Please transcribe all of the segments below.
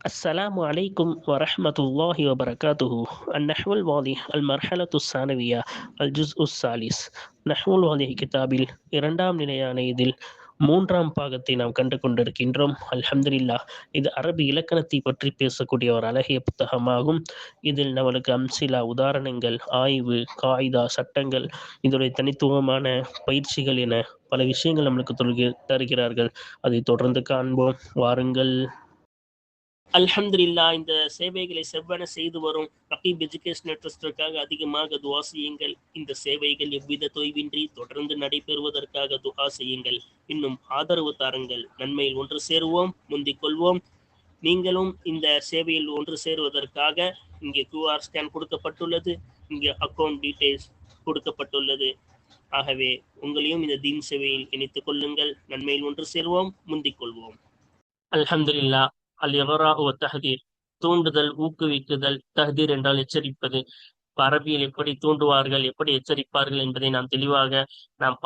السلام عليكم ورحمة الله وبركاته. النحو الواضح المرحلة الثانوية الجزء الثالث. நஹ்வு الواضح கிதாபில் இரண்டாம் நிலையான இதில் மூன்றாம் பாகத்தை நாம் கண்டு கொண்டிருக்கின்றோம். அல்ஹம்துலில்லாஹ். இது அரபி இலக்கணத்தை பற்றி பேசக்கூடிய ஒரு அழகிய புத்தகமாகும். இதில் நம்மளுக்கு அம்சிலா, உதாரணங்கள், ஆய்வு, காயிதா, சட்டங்கள், இதனுடைய தனித்துவமான பயிற்சிகள் என பல விஷயங்கள் நம்மளுக்கு தருகிறார்கள். அதை தொடர்ந்து காண்போம், வாருங்கள். அல்ஹம்துலில்லாஹ். இந்த சேவைகளை செவ்வன செய்து வரும் ரகீப் எஜுகேஷனல் ட்ரஸ்டிற்காக அதிகமாக துஆ செய்யுங்கள். இந்த சேவைகள் எவ்வித தொய்வின்றி தொடர்ந்து நடைபெறுவதற்காக துஆ செய்யுங்கள். இன்னும் ஆதரவு தாருங்கள். நன்மையில் ஒன்று சேருவோம், முந்திக் கொள்வோம். நீங்களும் இந்த சேவையில் ஒன்று சேருவதற்காக இங்கே QR ஸ்கேன் கொடுக்கப்பட்டுள்ளது, இங்கே அக்கௌண்ட் டீடைல்ஸ் கொடுக்கப்பட்டுள்ளது. ஆகவே உங்களையும் இந்த தீன் சேவையில் இணைத்துக் கொள்ளுங்கள். நன்மையில் ஒன்று சேருவோம், முந்திக் கொள்வோம். அல்ஹம்துலில்லாஹ். அல்-இக்ரா வ தஹ்தீர், தூண்டுதல், ஊக்குவிக்குதல். தஹ்தீர் என்றால் எச்சரிப்பது. அரபியில் எப்படி தூண்டுவார்கள், எப்படி எச்சரிப்பார்கள் என்பதை நாம் தெளிவாக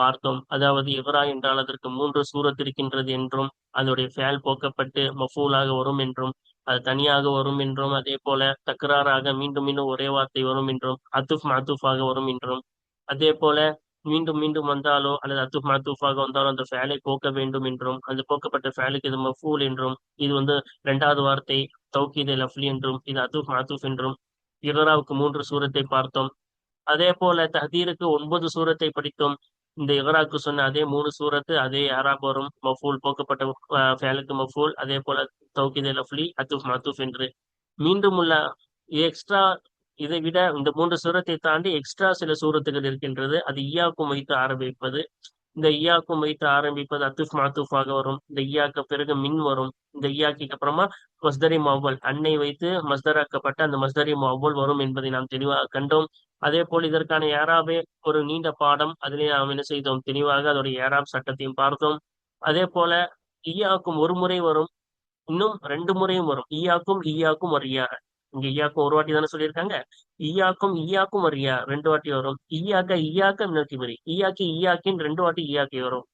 பார்த்தோம். அதாவது இக்ரா என்றால் அதற்கு 3 சூரத் இருக்கின்றது என்றும், அதனுடைய ஃபேல் போக்கப்பட்டு மஃபூலாக வரும் என்றும், அது தனியாக வரும் என்றும், அதே போல தக்ராராக மீண்டும் மீண்டும் ஒரே வார்த்தை வரும் என்றும், அத்துஃப் மஅத்துஃபாக வரும் என்றும், அதே போல மீண்டும் மீண்டும் வந்தாலோ அல்லது அத்துஃப் மஅத்துஃபாக வந்தாலோ அந்த ஃபேலை போக்க வேண்டும் என்றும், அந்த போக்கப்பட்ட ஃபேலுக்கு இது மஃபூல் என்றும், இது இரண்டாவது வார்த்தை தௌகீத் லஃப்லி என்றும், இது அத்துஃப் மஅத்துஃப் என்றும். இக்ராவுக்கு 3 சூரத்தை பார்த்தோம். அதே போல தஹ்தீருக்கு 9 சூரத்தை படித்தோம். இந்த இக்ராக்கு சொன்ன அதே 3 சூரத்து, அதே யாராப் வரும், மஃபூல் போக்கப்பட்ட ஃபேலுக்கு மஃபூல், அதே போல தௌகீத் லஃப்லி, அத்துஃப் மஅத்துஃப் என்று. மீண்டும் உள்ள எக்ஸ்ட்ரா, இதை விட இந்த 3 சூரத்தை தாண்டி எக்ஸ்ட்ரா சில சூரத்துகள் இருக்கின்றது. அது ஈயாக்கும் வைத்து ஆரம்பிப்பது. இந்த ஈயாக்கும் வைத்து ஆரம்பிப்பது அத்துஃப் மஅத்துஃபாக வரும். இந்த ஈயாக்கு பிறகு மின் வரும். இந்த ஈயாக்கு அப்புறமா மஸ்தரி முஅவ்வல், அன்னை வைத்து மஸ்தராக்கப்பட்ட அந்த மஸ்தரி முஅவ்வல் வரும் என்பதை நாம் தெளிவாக கண்டோம். அதே போல் இதற்கான ஏராபே ஒரு நீண்ட பாடம், அதிலே நாம் என்ன செய்தோம், தெளிவாக அதோடைய ஏராப் சட்டத்தையும் பார்த்தோம். அதே போல ஈயாக்கும் ஒரு முறை வரும், இன்னும் 2 முறையும் வரும். ஈயாக்கும் வரியாக. இங்க ஈயாக்கும் ஒரு வாட்டி தானே சொல்லியிருக்காங்க. ஈயாக்கும் வரியா 2 வாட்டி வரும். ஈயாக்க மினல் ஈயாக்கின் 2 வாட்டி ஈயாக்கி வரும்.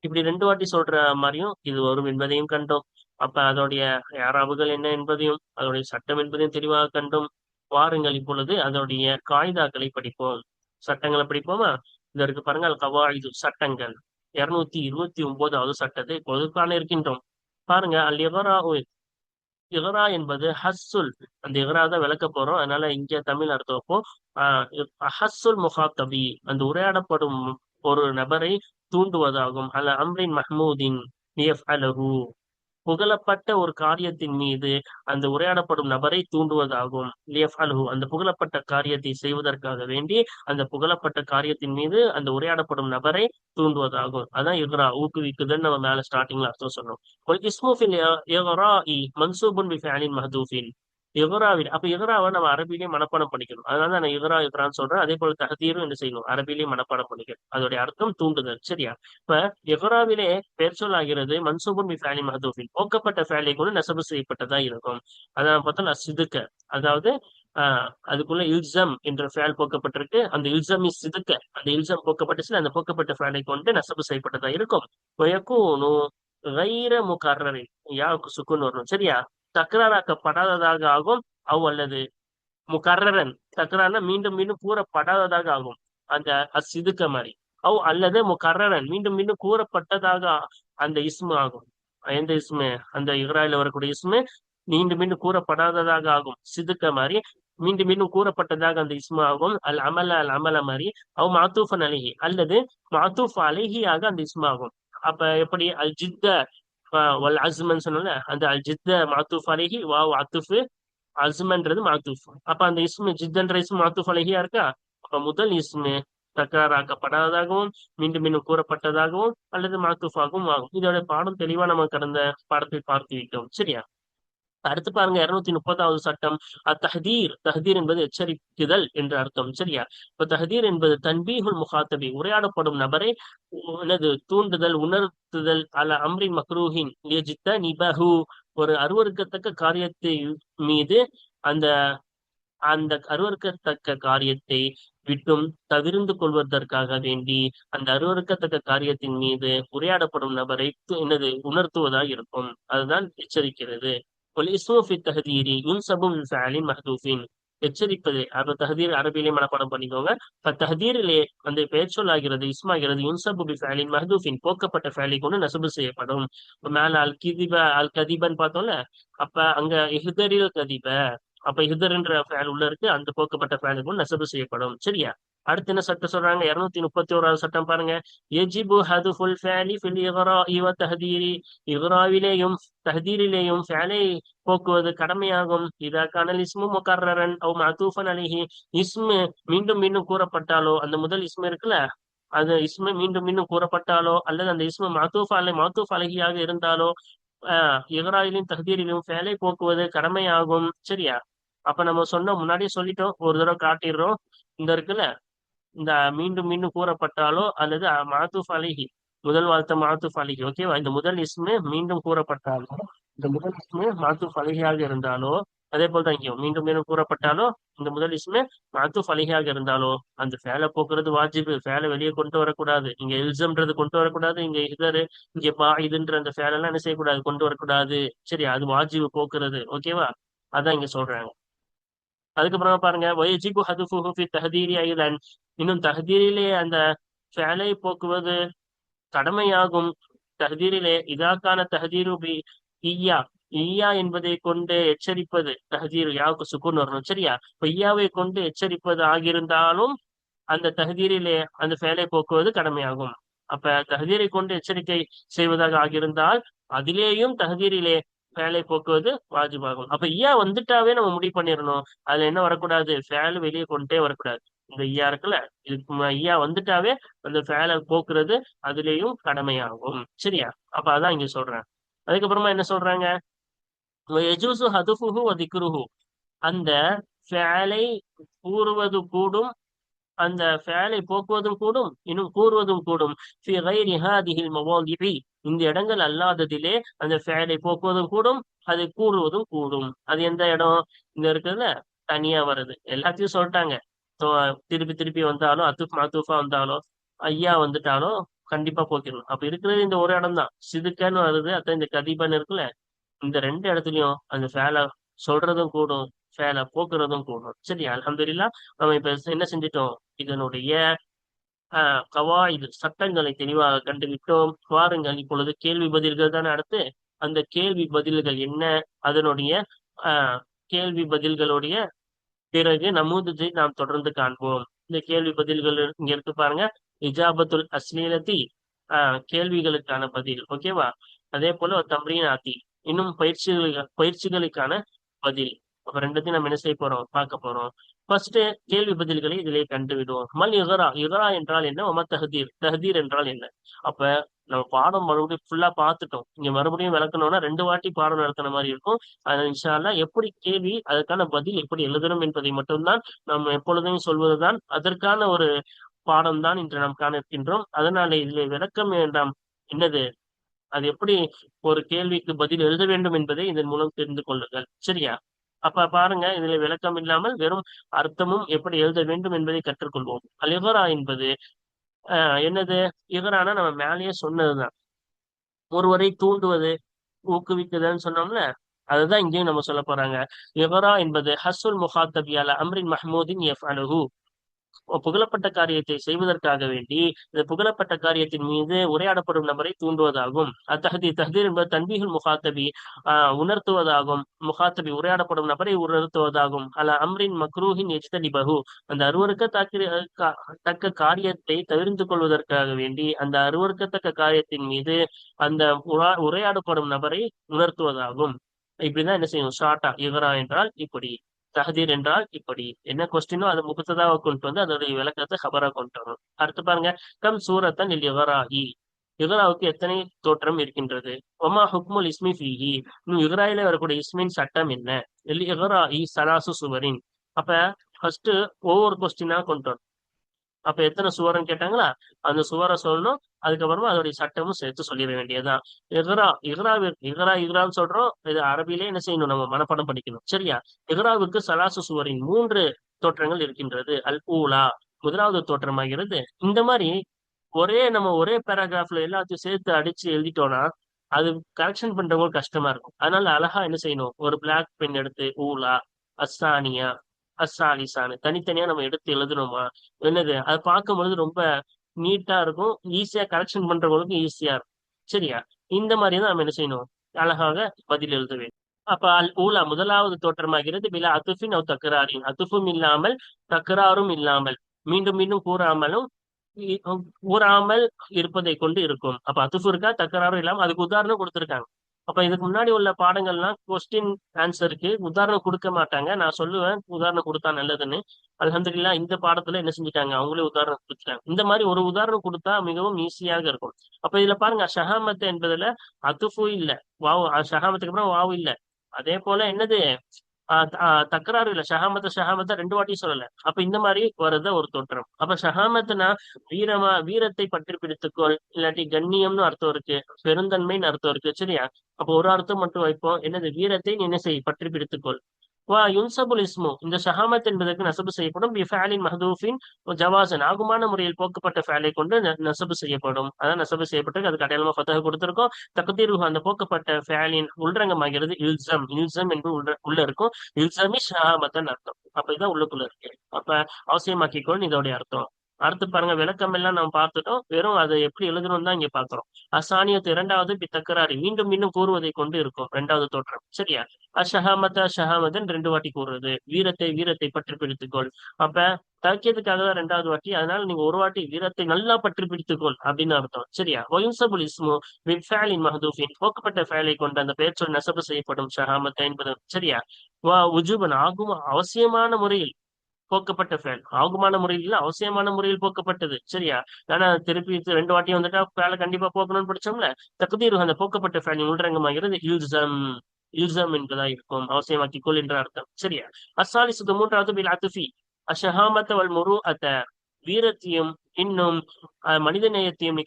இப்படி 2 வாட்டி சொல்ற மாதிரியும் இது வரும் என்பதையும் கண்டோம். அப்ப அதோடைய யாராபுகள் என்ன என்பதையும் அதோடைய சட்டம் என்பதையும் தெளிவாக கண்டோம். வாருங்கள் இப்பொழுது அதோடைய காயிதாக்களை படிப்போம், சட்டங்களை படிப்போமா? இதற்கு பாருங்கள், கவாயிது சட்டங்கள் 229வது சட்டத்தை இப்பொழுது காண இருக்கின்றோம். பாருங்க, இக்ரா என்பது ஹஸ்ஸுல், அந்த இக்ரா தான் விளக்க போறோம். அதனால இங்க தமிழ் அர்த்தம் வைப்போம். ஹஸ்ஸுல் முஹாத்தபி, அந்த உரையாடப்படும் ஒரு நபரை தூண்டுவதாகும். அல அம்ரின் மஹ்மூதின் லியஃப்அலஹு, புகழப்பட்ட ஒரு காரியத்தின் மீது அந்த உரையாடப்படும் நபரை தூண்டுவதாகும். லியஃப்அலஹு, அந்த புகழப்பட்ட காரியத்தை செய்வதற்காக வேண்டி அந்த புகழப்பட்ட காரியத்தின் மீது அந்த உரையாடப்படும் நபரை தூண்டுவதாகும். அதான் இக்ரா, ஊக்குவிக்குதுன்னு நம்ம மேல ஸ்டார்டிங்ல அர்த்தம் சொன்னோம். இஸ்மு ஃபில் இக்ராஇ மன்சூபுன் பிஃபிஅலின் மஹ்தூஃபின். இக்ராவில், அப்ப இக்ராவை நம்ம அரபிலேயே மனப்பாடம் பண்ணிக்கணும். அதனால நான் இக்ரான்னு சொல்றேன். அதே போல தஹ்தீரும் என்ன செய்யணும், அரபிலேயே மனப்பாடம் பண்ணிக்கணும். அதோடைய அர்த்தம் தூண்டுதல். சரியா? இப்ப இக்ராவிலே பெயர் சொல்லாகிறது மன்சூபுன் பிஃபிஅலின் மஹ்தூஃபின், போக்கப்பட்ட ஃபேலை கொண்டு நசபு செய்யப்பட்டதா இருக்கும். அதான் பார்த்தா சிதுக்க, அதாவது அதுக்குள்ள இல்சம் என்ற ஃபேல் போக்கப்பட்டிருக்கு. அந்த இல்சம் சிதுக்க, அந்த இல்சம் போக்கப்பட்டுச்சுல, அந்த போக்கப்பட்ட ஃபேலை கொண்டு நசபு செய்யப்பட்டதா இருக்கும். வயக்கூனு கைர முகர்ரரின், யாவுக்கு சுக்குன் வரணும். சரியா? தக்ராராக்கப்படாததாக ஆகும். அல்லது முகர்ரன், தக்ரார்னா மீண்டும் மீண்டும் கூறப்படாததாக ஆகும். அந்த அசிதுக்க மாதிரி. அல்லது முகர்ரன், மீண்டும் மீண்டும் கூறப்பட்டதாக அந்த இஸ்மு ஆகும். எந்த இஸ்மு? அந்த இக்ராயில வரக்கூடிய இஸ்மு மீண்டும் மீண்டும் கூறப்படாததாக ஆகும். சிதுக்க மாதிரி மீண்டும் மீண்டும் கூறப்பட்டதாக அந்த இஸ்மு ஆகும். அல் அமல மாதிரி. மாத்தூஃபன் அலைஹி, அல்லது மாத்தூஃப் அலைஹியாக அந்த இஸ்மு ஆகும். அப்ப எப்படி அல் ஜித்த வல் அஸ்மன் சொன்னோம்ல, அந்த அல் ஜித்த மாத்தூஃப் அலைஹி, வாவ் அத்துஃப், அஸ்மன்றது மாத்தூஃப். அப்ப அந்த இஸ்மு ஜித்தன்ற இஸ்மு மாத்தூஃப் அலைஹியா இருக்கா? அப்ப முதல் இஸ்மு தக்ராராக்கப்படாததாகவும் மீண்டும் மீண்டும் கூறப்பட்டதாகவும் அல்லது மாத்தூஃபாகவும் ஆகும். இதோட பாடம் தெளிவா நம்ம கடந்த பாடத்தை பார்த்து விட்டோம். சரியா? அடுத்து பாருங்க, 230வது சட்டம் அத்தஹ்தீர். தஹ்தீர் என்பது எச்சரிக்குதல் என்று அர்த்தம். சரியா? இப்ப தஹ்தீர் என்பது தன்பீஹுல் முஹாத்தபி, உரையாடப்படும் நபரை தூண்டுதல், உணர்த்துதல். அல அம்ரின் மக்ரூஹின் லியஜ்தனிபஹு, ஒரு அருவருக்கத்தக்க காரியத்தை மீது அந்த அந்த அருவருக்கத்தக்க காரியத்தை விட்டும் தவிர்ந்து கொள்வதற்காக வேண்டி அந்த அருவருக்கத்தக்க காரியத்தின் மீது உரையாடப்படும் நபரை உணர்த்துவதாக இருக்கும். அதுதான் எச்சரிக்கிறது. والاسم في التهذير ينسب من فعل محذوف. எச்சரிப்பது அப்ப தஹதீர் அரபியிலே மனப்பாடம் பண்ணிக்கோங்க. இப்ப தஹதீரிலே அந்த பெயர் சொல்லாகிறது இஸ்மாகிறது யுன்சபு பி ஃபஅலின் மஹ்தூஃபின் போக்கப்பட்ட ஃபஅலை கொண்டு நசபு செய்யப்படும். இப்ப மேல அல் கிதிப அல் கதிபன் பார்த்தோம்ல, அப்ப அங்க இஹ்தரில் கதிப, அப்ப இஹ்தர்ன்ற ஃபஅல் உள்ள இருக்கு, அந்த போக்கப்பட்ட ஃபஅலை கொண்டு நசபு செய்யப்படும். சரியா? அடுத்து என்ன சட்டம் சொல்றாங்க? 231வது சட்டம் பாருங்க. எஜிபு ஹதுஃபுல் ஃபஅலி ஃபில் இக்ராஇ வ தஹதீரி. இக்ராவிலேயும் தஹதீரிலேயும் ஃபஅலை போக்குவது கடமையாகும். இதா கானல் இஸ்மு முகர்ரரன் அவ் மஅதூஃபன் அலைஹி. இஸ்மு மீண்டும் மீண்டும் கூறப்பட்டாலோ, அந்த முதல் இஸ்மு இருக்குல்ல, அது இஸ்மு மீண்டும் மீண்டும் கூறப்பட்டாலோ, அல்லது அந்த இஸ்மு மஅதூஃப் அலைஹியாக இருந்தாலோ இக்ராயிலும் தஹதீரிலும் ஃபேலை போக்குவது கடமையாகும். சரியா? அப்ப நம்ம முன்னாடியே சொல்லிட்டோம், ஒரு தடவை காட்டிடுறோம். இந்த இருக்குல்ல, இந்த மீண்டும் மீண்டும் கூறப்பட்டாலோ அல்லது மாத்துஃப் அலைஹி, முதல் வார்த்தை மாத்துஃப் அலைஹி, ஓகேவா? இந்த முதல் இஸ்மு மீண்டும் கூறப்பட்டாலோ, இந்த முதல் இஸ்மு மாத்துஃப் அலைஹியாக இருந்தாலோ, அதே போல்தான் இங்கேயும் மீண்டும் மீண்டும் கூறப்பட்டாலோ, இந்த முதல் இஸ்மு மாத்துஃப் அலைஹியாக இருந்தாலோ அந்த ஃபேலை போக்குறது வாஜிபு. ஃபேலை வெளியே கொண்டு வரக்கூடாது. இங்க இல்சம்ன்றது கொண்டு வரக்கூடாது. இங்க இதரு இங்க இதுன்ற அந்த ஃபேலெல்லாம் என்ன செய்யக்கூடாது, கொண்டு வரக்கூடாது. சரி, அது வாஜிபு போக்குறது. ஓகேவா? அதான் இங்க சொல்றாங்க. அதுக்கப்புறமா பாருங்க, வயஜிபு ஹதுஃபுஹு ஃபி தஹதீரி ஐதன். இன்னும் தஹதீரிலே அந்த ஃபேலை போக்குவது கடமையாகும். தஹதீரிலே இதாக்கான தஹதீரு பி ஈயா, ஈயா என்பதை கொண்டு எச்சரிப்பது. தஹதீர் யாவுக்கு சுக்குன் வரணும். சரியா? இப்ப ஈயாவை கொண்டு எச்சரிப்பது ஆகியிருந்தாலும் அந்த தஹதீரிலே அந்த ஃபேலை போக்குவது கடமையாகும். அப்ப தஹதீரை கொண்டு எச்சரிக்கை செய்வதாக ஆகியிருந்தால் அதிலேயும் தஹதீரிலே ஃபேலை போக்குவது வாஜிபாகும். அப்ப ஈயா வந்துட்டாவே நம்ம முடிவு பண்ணிடணும், அதுல என்ன வரக்கூடாது, ஃபேல் வெளியே கொண்டே வரக்கூடாது. இந்த ஈயா இருக்குல்ல, இதுக்கு ஈயா வந்துட்டாவே அந்த ஃபேலை போக்குறது அதுலேயும் கடமையாகும். சரியா? அப்ப அதான் இங்க சொல்றேன். அதுக்கப்புறமா என்ன சொல்றாங்க? யஜூசு ஹதுஃபுஹு வ திக்ருஹு. அந்த ஃபேலை கூறுவது கூடும், அந்த ஃபேலை போக்குவதும் கூடும், இன்னும் கூறுவதும் கூடும். ஃபி கைரி ஹாதிஹில் மவாதிஇ. இந்த இடங்கள் அல்லாததிலே அந்த ஃபேலை போக்குவதும் கூடும், அதை கூறுவதும் கூடும். அது எந்த இடம்? இந்த இருக்கிறதுல தனியா வருது. எல்லாத்தையும் சொல்லிட்டாங்க. திருப்பி திருப்பி வந்தாலும் அத்துஃப் மாத்துஃபா வந்தாலும் ஐயா வந்துட்டாலும் கண்டிப்பா போக்கிடணும். அப்ப இருக்கிறது இந்த ஒரு இடம் தான். சிதுக்கன்னு வருது, அதான் இந்த கதிபன் இருக்குல்ல, இந்த ரெண்டு இடத்துலயும் அந்த ஃபேலை சொல்றதும் கூடும், ஃபேலை போக்குறதும் கூடும். சரி, அல்ஹம்துலில்லாஹ். நம்ம இப்ப என்ன செஞ்சிட்டோம்? இதனுடைய கவாயிது சட்டங்களை தெளிவாக கண்டுவிட்டோம். வாருங்கள், இப்பொழுது கேள்வி பதில்கள் தானே அடுத்து. அந்த கேள்வி பதில்கள் என்ன, அதனுடைய கேள்வி பதில்களுடைய பிறகு நமூதுஜை நாம் தொடர்ந்து காண்போம். இந்த கேள்வி பதில்கள் இங்க இருக்கு பாருங்க. இஜாபத்துல் அஸ்லீலத்தி, கேள்விகளுக்கான பதில். ஓகேவா? அதே போல தம்ரீனாத்தி, இன்னும் பயிற்சிகளுக்கான பதில். அப்ப ரெண்டுத்தையும் நம்ம என்ன செய்ய போறோம், பார்க்க போறோம். ஃபர்ஸ்ட் கேள்வி பதில்களை இதிலே கண்டு விடுவோம். மல் யுகரா, யுகரா என்றால் என்ன, ஒம தஹதீர், தஹதீர் என்றால் என்ன? அப்ப நம்ம பாடம் மறுபடியும் ஃபுல்லா பார்த்துட்டோம். இங்க மறுபடியும் விளக்கணும்னா 2 வாட்டி பாடம் நடத்தின மாதிரி இருக்கும். அது இன்ஷா அல்லாஹ் எப்படி கேள்வி, அதற்கான பதில் எப்படி எழுதணும் என்பதை மட்டும்தான் நாம் எப்பொழுதும் சொல்வதுதான். அதற்கான ஒரு பாடம் தான் இன்று நாம் காண இருக்கின்றோம். அதனால இதில் விளக்கம் வேண்டாம். என்னது, அது எப்படி ஒரு கேள்விக்கு பதில் எழுத வேண்டும் என்பதை இதன் மூலம் தெரிந்து கொள்ளுங்கள். சரியா? அப்ப பாருங்க, இதுல விளக்கம் இல்லாமல் வெறும் அர்த்தமும் எப்படி எழுத வேண்டும் என்பதை கற்றுக்கொள்வோம். அல் இகரா என்பது என்னது? இகரானா நம்ம மேலேயே சொன்னதுதான், ஒருவரை தூண்டுவது, ஊக்குவிக்குதுன்னு சொன்னோம்ல, அதுதான் இங்கேயும் நம்ம சொல்ல போறாங்க. இகரா என்பது ஹஸ்ஸுல் முஹாத்தபி அலா அம்ரின் மஹ்மூதின் யஃப்அலுஹு. புகழப்பட்ட காரியத்தை செய்வதற்காக வேண்டி இந்த புகழப்பட்ட காரியத்தின் மீது உரையாடப்படும் நபரை தூண்டுவதாகும். தஹதீர் என்பது தன்பீஹுல் முகாத்தபி, உணர்த்துவதாகும். முகாத்தபி உரையாடப்படும் நபரை உணர்த்துவதாகும். அல அம்ரின் மக்ரூஹின் எஜ்தலிபஹு. அந்த தக்க காரியத்தை தவிர்த்து கொள்வதற்காக வேண்டி அந்த அருவருக்கத்தக்க காரியத்தின் மீது அந்த உரையாடப்படும் நபரை உணர்த்துவதாகும். இப்படிதான் என்ன செய்யும், ஷார்ட்டா இகரா என்றால் இப்படி, தஹதீர் என்றால் இப்படி. என்ன கொஸ்டினோ அதை முகத்ததாவை கொண்டு வந்து அதோடைய விளக்கத்தை ஹபரா கொண்டு வரணும். அடுத்து பாருங்க, கம் சூரத்தன் இல் இகராஹி. இகராவுக்கு எத்தனை தோற்றம் இருக்கின்றது? ஒமா ஹுக்முல் இஸ்மி ஃபீஹி. இன்னும் இகராயில வரக்கூடிய இஸ்மின் சட்டம் என்ன? இல் இகராஹி சலாசு சுவரின். அப்ப ஃபர்ஸ்ட் ஒவ்வொரு கொஸ்டினா கொண்டு வரணும். அப்ப எத்தனை சுவரன்னு கேட்டாங்களா, அந்த சுவரை சொல்லணும். அதுக்கப்புறமா அதோடைய சட்டமும் சேர்த்து சொல்லிட வேண்டியதுதான். இகரான்னு சொல்றோம். இது அரபிலே என்ன செய்யணும், நம்ம மனப்பாடம் படிக்கணும். சரியா? இகராவுக்கு சலாசு சுவரின் 3 தோற்றங்கள் இருக்கின்றது. அல் ஊலா, முதலாவது தோற்றமாகிறது. இந்த மாதிரி ஒரே பேராகிராஃப்ல எல்லாத்தையும் சேர்த்து அடிச்சு எழுதிட்டோம்னா அது கரெக்ஷன் பண்றவங்களுக்கு கஷ்டமா இருக்கும். அதனால அழகா என்ன செய்யணும், ஒரு பிளாக் பென் எடுத்து ஊலா, அஸ்ஸானியா, அஸ்ஸாலிசான்னு தனித்தனியா நம்ம எடுத்து எழுதுனோமா, என்னது அது பார்க்கும் பொழுது ரொம்ப நீட்டா இருக்கும். ஈஸியா கரெக்ஷன் பண்றவங்களுக்கு ஈஸியா இருக்கும். சரியா? இந்த மாதிரி தான் நம்ம என்ன செய்யணும், அழகாக பதில் எழுத வேண்டும். அப்ப அல் ஊலா முதலாவது தோற்றமாகிறது பிலா அத்துஃபின் அவ் தக்ராரின், அத்துஃபும் இல்லாமல் தக்ராரும் இல்லாமல், மீண்டும் மீண்டும் கூறாமலும் இ- கூறாமல் இருப்பதை கொண்டு இருக்கும். அப்ப அத்துஃபு இருக்கா, தக்கராறும் இல்லாம அதுக்கு உதாரணம் கொடுத்திருக்காங்க. அப்ப இதுக்கு முன்னாடி உள்ள பாடங்கள்லாம் கொஸ்டின் ஆன்சருக்கு உதாரணம் கொடுக்க மாட்டாங்க. நான் சொல்லுவேன் உதாரணம் கொடுத்தா நல்லதுன்னு. அல்ஹம்துலில்லாஹ் இந்த பாடத்துல என்ன செஞ்சுட்டாங்க, அவங்களே உதாரணம் கொடுத்துட்டாங்க. இந்த மாதிரி ஒரு உதாரணம் கொடுத்தா மிகவும் ஈஸியாக இருக்கும். அப்ப இதுல பாருங்க, ஷஹாமத் என்பதுல அத்துஃபு இல்ல, வாவு ஷஹாமத்துக்கு அப்புறம் வாவு இல்ல. அதே போல என்னது, தக்கராறு இல்ல, ஷஹாமத்த ரெண்டு வாட்டி சொல்லல. அப்ப இந்த மாதிரி வருத ஒரு தோற்றம். அப்ப ஷஹாமத்னா வீரத்தை பற்றி பிடித்துக்கொள், இல்லாட்டி கண்ணியம்னு அர்த்தம் இருக்கு, பெருந்தன்மைன்னு அர்த்தம் இருக்கு. சரியா? அப்ப ஒரு அர்த்தம் மட்டும் வைப்போம், என்னது, வீரத்தை நீ என்ன செய், பற்றி பிடித்துக்கொள். யுன்சபுல் இஸ்மு, இந்த ஷஹாமத் என்பதற்கு நசபு செய்யப்படும் பிஃபாலின் மஹதூஃபின் ஜவாசன், ஆகுமான முறையில் போக்கப்பட்ட ஃபேலை கொண்டு நசபு செய்யப்படும். அதான் நசபு செய்யப்பட்டு அதுக்கு அடையாளமா ஃபத்தஹ் கொடுத்திருக்கோம். தக்தீருஹு, அந்த போக்கப்பட்ட ஃபேலின் உள்ரங்கமாகிறது இல்சம். இல்சம் என்று உள்ள இருக்கும். இல்சமி ஷஹாமத்தன் அர்த்தம். அப்ப இதான் உள்ளுக்குள்ள இருக்கு. அப்ப அவசியமாக்கிக்கொள் இதோடைய அர்த்தம். அடுத்து பாருங்க, விளக்கம் எல்லாம் நம்ம பார்த்துட்டோம். வெறும் அதை எப்படி எழுதணும் தான் இங்க பாக்குறோம். அசானியத்து இரண்டாவது தக்கராரி, மீண்டும் மீண்டும் கூறுவதை கொண்டு இருக்கும் இரண்டாவது தோற்றம். சரியா? அஷஹாமத்த ஷஹாமதன் ரெண்டு வாட்டி கூறுறது, வீரத்தை பற்றி பிடித்துக்கொள். அப்ப தக்கியதுக்காக தான் ரெண்டாவது வாட்டி. அதனால நீங்க ஒரு வாட்டி வீரத்தை நல்லா பற்றி பிடித்துக்கொள் அப்படின்னு அர்த்தம். சரியா? ஒயுன்சபுல் இஸ்மு ஃபேலின் மஹதூஃபின், போக்கப்பட்ட ஃபேலை கொண்டு அந்த பெயர் சொல் நசபு செய்யப்படும் ஷஹாமத் என்பது. சரியா? உஜூபன், ஆகும் அவசியமான முறையில் போக்கப்பட்ட ஃபேல், ஆகுமான முறையில் இல்ல, அவசியமான முறையில் போக்கப்பட்டது. சரியா? ஆனா திருப்பி ரெண்டு வாட்டி வந்துட்டா ஃபேலை கண்டிப்பா போக்கணும்னு படிச்சோம்ல. தகுதீர், அந்த போக்கப்பட்ட ஃபேலின் உள்ரங்கமாகிறது இல்சம். இல்சம் என்பதா இருக்கும், அவசியமாக்கிக்கொள் என்ற அர்த்தம். சரியா? அஸ்ஸாலிசத்து மூன்றாவது பில் அத்துஃபி அஷஹாமத்த வல் முரு அத்த, வீரத்தையும் இன்னும் மனித நேயத்தையும் நீ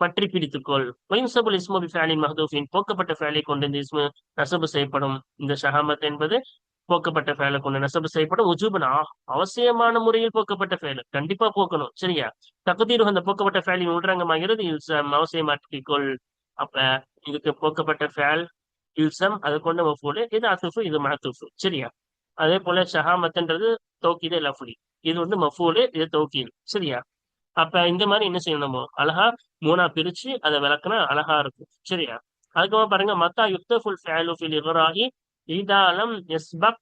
பற்றி பிடித்துக்கொள். ஒயின்சபுல் இஸ்மு பி ஃபேலின் மஹதூஃபின், போக்கப்பட்ட ஃபேலை கொண்டு இந்த இஸ்மு நசபு செய்யப்படும். இந்த ஷஹாமத் என்பது போக்கப்பட்ட ஃபேலை கொண்டு நசபு செய்யப்படும். உஜூபன், அவசியமான முறையில் போக்கப்பட்ட ஃபேல், கண்டிப்பா போக்கணும். சரியா? தகுதீர், அந்த போக்கப்பட்ட ஃபேலின் உள்ரங்கமாகிறது இல்சம், அவசியமாக்கிக்கொள். அப்ப இதுக்கு போக்கப்பட்ட ஃபேல் இல்சம், அது கொண்ட மஃபூல், இது அத்துஃபு, இது மஅத்துஃபு. சரியா? அதே போல ஷஹாமத்ன்றது தௌகீது லஃப்லி, இது வந்து மஃபூல், இது தௌகீது. சரியா? அப்ப இந்த மாதிரி என்ன செய்யணுமோ அழகா மூணா பிரிச்சு அதை விளக்குனா அழகா இருக்கும். சரியா? அதுக்கப்புறம் பாருங்க, மத்தா யுக்தஃபுல் ஃபஅலு ஃபில் இக்ராஹி இதாலம் யஸ்பக்,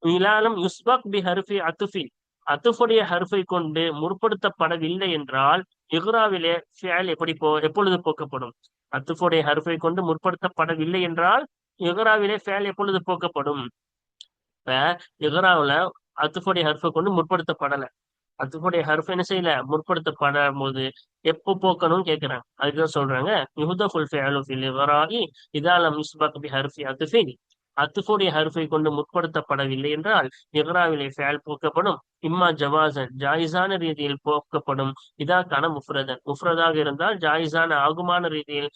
இலாலம் யுஸ்பக் பி ஹர்ஃபி அத்துஃபின், அத்துஃபுடைய ஹர்ஃபை கொண்டு முற்படுத்தப்படவில்லை என்றால் இக்ராவிலே ஃபிஅல் எப்பொழுது போக்கப்படும்? அத்துஃபுடைய ஹர்ஃபை கொண்டு முற்படுத்தப்படவில்லை என்றால் இக்ராவிலே ஃபிஅல் எப்பொழுது போக்கப்படும்? இப்ப இக்ராவுல அத்துஃபுடைய ஹர்ஃபை கொண்டு முற்படுத்தப்படல, அதுக்கூடிய ஹர்ஃப் என்ன செய்யல, முற்படுத்தப்படும் போது எப்போ போக்கணும்னு கேக்குறாங்க. அதுதான் சொல்றாங்க, யுஹ்தஃபுல் ஃபிஅலு ஃபில் இக்ராஇ இதா லம் யுஸ்பக் பி ஹர்ஃபி அத்ஃபின், அத்துஃபுடைய ஹர்ஃபை கொண்டு முற்படுத்தப்படவில்லை என்றால் இக்ராவிலே ஃபிஅல் போக்கப்படும். இம்மா ஜவாசன், ஜாயிஸான ரீதியில் போக்கப்படும். இதாக்கான முஃப்ரதன், முஃப்ரதாக இருந்தால் ஜாயிஸான ஆகுமான ரீதியில்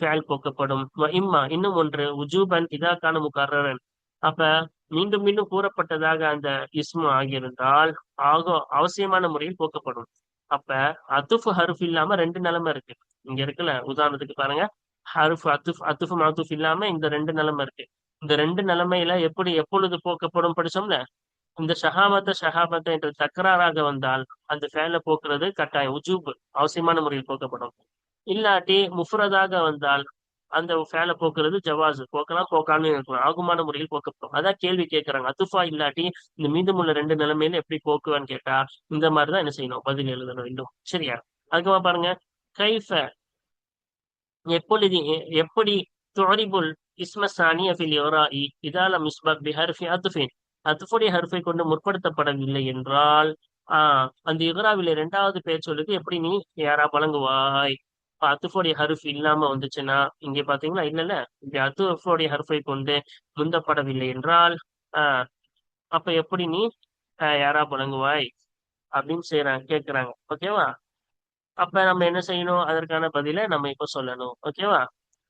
ஃபிஅல் போக்கப்படும். இம்மா, இன்னும் ஒன்று, உஜூபன், இதாக்கான முகர்ரரன். அப்ப மீண்டும் மீண்டும் கூறப்பட்டதாக அந்த இஸ்மு ஆகியிருந்தால் அவசியமான முறையில் போக்கப்படும். அப்ப அத்துஃப் ஹருஃப் இல்லாம ரெண்டு நிலைமை இருக்கு. இங்க இருக்குல்ல, உதாரணத்துக்கு பாருங்க, ஹருஃப் அத்துஃப் மாத்துஃப் இல்லாம இந்த ரெண்டு நிலைமை இருக்கு. இந்த ரெண்டு நிலைமையில எப்பொழுது போக்கப்படும் படிச்சோம்ல. இந்த ஷஹாமத்த என்ற தக்கராறாக வந்தால் அந்த ஃபேல போக்குறது கட்டாயம், உஜூப், அவசியமான முறையில் போக்கப்படும். இல்லாட்டி முஃப்ரதாக வந்தால் அந்த ஃபேல போக்குறது ஜவாஸ், போக்கலாம் போக்காம இருக்கும், ஆகுமான முறையில் போக்கப்படும். அதான் கேள்வி கேட்கறாங்க, அத்துஃபா இல்லாட்டி இந்த மீதமுள்ள ரெண்டு நிலைமையில எப்படி போக்குவான்னு கேட்டா இந்த மாதிரிதான் என்ன செய்யணும், பதில் எழுதணும் இன்னும். சரியா? அதுக்கப்புறமா பாருங்க, கைஃப, எப்பொழுது, எப்படி, துரிபுல் இஸ்ம சானிய ஃபில் இக்ராஇ இதா லம் யுஸ்பக் பி ஹர்ஃபி அத்ஃபின், அத்ஃபுடைய ஹர்ஃபை கொண்டு முற்படுத்தப்படவில்லை என்றால் அந்த இக்ராவில இரண்டாவது பெயர் சொல்லுக்கு எப்படி நீ யாரா வழங்குவாய்? அத்துஃபுடைய ஹர்ஃப் இல்லாம வந்துச்சுன்னா, இங்க பாத்தீங்களா இல்லல்ல, இப்படி அத்துஃபுடைய ஹர்ஃபை கொண்டு முந்தப்படவில்லை என்றால் ஆஹ் அப்ப எப்படி நீ யாரா வழங்குவாய் அப்படின்னு கேக்குறாங்க. ஓகேவா? அப்ப நம்ம என்ன செய்யணும், அதற்கான பதில நம்ம இப்ப சொல்லணும். ஓகேவா?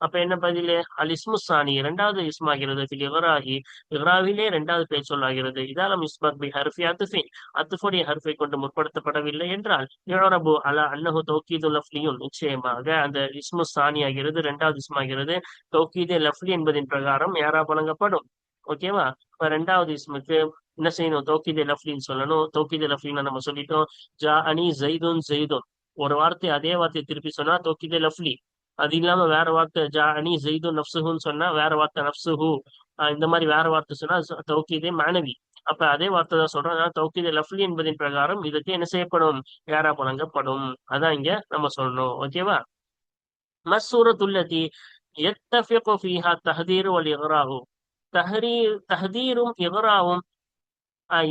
அப்ப என்ன பதிலு? அல் இஸ்மு சானி இரண்டாவது இஸ்மாகிறது. ஃபில் இக்ராஹி இக்ராவிலே இரண்டாவது பேர் சொல்லாகிறது. இதாலம் இஸ்மத் பி ஹர்ஃபி அத்ஃபின் அத்ஃபுடைய ஹர்ஃபை கொண்டு முற்படுத்தப்படவில்லை என்றால் யுரபு அலா அன்னஹு தௌகீது லஃப்லியுன் நிச்சயமாக அந்த இஸ்மு சானி ஆகிறது இரண்டாவது இஸ்மாகிறது தௌகீது லஃப்லி என்பதின் பிரகாரம் யாரா வழங்கப்படும். ஓகேவா? இப்ப ரெண்டாவது இஸ்முக்கு என்ன செய்யணும்? தௌகீது லஃப்லின்னு சொல்லணும். தௌகீது லஃப்லின்னு நம்ம சொல்லிட்டோம். ஜா அனி ஜெய்துன் ஜெய்துன் ஒரு வார்த்தை அதே வார்த்தையை திருப்பி சொன்னா தௌகீது லஃப்லி. அது இல்லாம வேற வார்த்தை ஜா அனி ஜெய்து நப்சுஹுன்னு சொன்னா வேற வார்த்தை நப்சுஹு. இந்த மாதிரி வேற வார்த்தை சொன்னா தௌகீதே மானவி. அப்ப அதே வார்த்தை தான் சொல்றோம். அதனால தௌகீதே லஃப்லி என்பதின் பிரகாரம் இதுக்கு என்ன செய்யப்படும்? யாரா வழங்கப்படும். அதான் இங்க நம்ம சொல்லணும். ஓகேவா? மஸ்ஸூரத்துல்லதி யத்தஃபிகு ஃபீஹா தஹ்தீர் வல் இக்ராஹு தஹ்தீரும் இக்ராவும்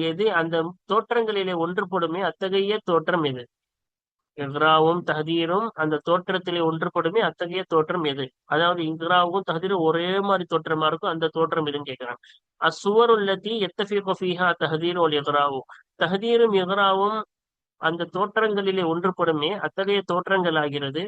எது அந்த தோற்றங்களிலே ஒன்றுபடுமே அத்தகைய தோற்றம் எது? இக்ராவும் தஹதீரும் அந்த தோற்றத்திலே ஒன்றுபடுமே அத்தகைய தோற்றம் எது? அதாவது இக்ராவும் தஹதீரும் ஒரே மாதிரி தோற்றமா இருக்கும், அந்த தோற்றம் எதுன்னு கேட்கிறாங்க. அசுவருல்லத்தி எத்தஃபீகு ஃபீஹா தஹதீர் ஒல் இக்ராவு தஹதீரும் இக்ராவும் அந்த தோற்றங்களிலே ஒன்றுபடுமே அத்தகைய தோற்றங்கள் ஆகிறது.